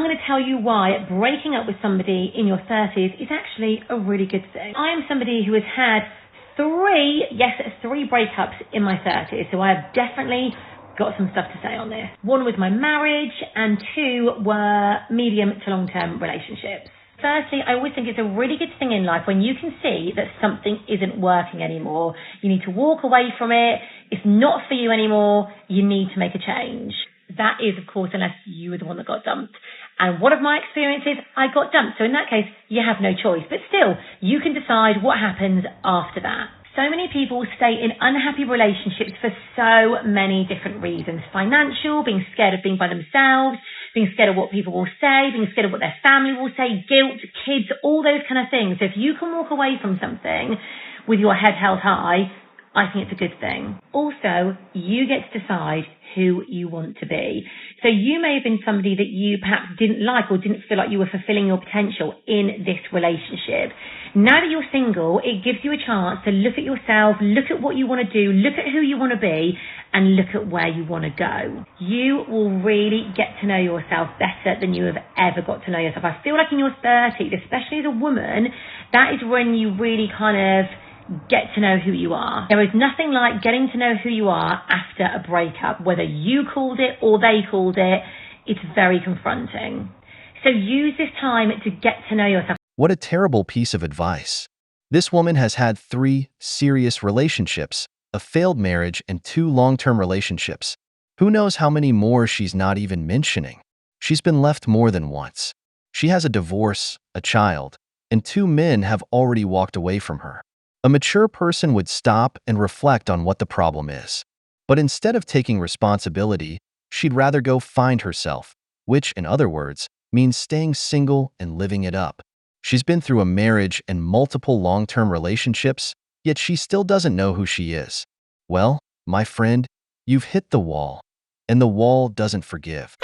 going to tell you why breaking up with somebody in your 30s is actually a really good thing. I am somebody who has had three breakups in my 30s, so I have definitely got some stuff to say on this. One was my marriage, and two were medium to long-term relationships. Firstly, I always think it's a really good thing in life when you can see that something isn't working anymore. You need to walk away from it. It's not for you anymore. You need to make a change. That is, of course, unless you were the one that got dumped. And one of my experiences, I got dumped. So in that case, you have no choice. But still, you can decide what happens after that. So many people stay in unhappy relationships for so many different reasons. Financial, being scared of being by themselves, being scared of what people will say, being scared of what their family will say, guilt, kids, all those kind of things. So if you can walk away from something with your head held high, I think it's a good thing. Also, you get to decide who you want to be. So you may have been somebody that you perhaps didn't like or didn't feel like you were fulfilling your potential in this relationship. Now that you're single, it gives you a chance to look at yourself, look at what you want to do, look at who you want to be, and look at where you want to go. You will really get to know yourself better than you have ever got to know yourself. I feel like in your 30s, especially as a woman, that is when you really kind of get to know who you are. There is nothing like getting to know who you are after a breakup, whether you called it or they called it. It's very confronting. So use this time to get to know yourself. What a terrible piece of advice. This woman has had 3 serious relationships, a failed marriage, and 2 long-term relationships. Who knows how many more she's not even mentioning? She's been left more than once. She has a divorce, a child, and 2 men have already walked away from her. A mature person would stop and reflect on what the problem is. But instead of taking responsibility, she'd rather go find herself, which, in other words, means staying single and living it up. She's been through a marriage and multiple long-term relationships, yet she still doesn't know who she is. Well, my friend, you've hit the wall, and the wall doesn't forgive.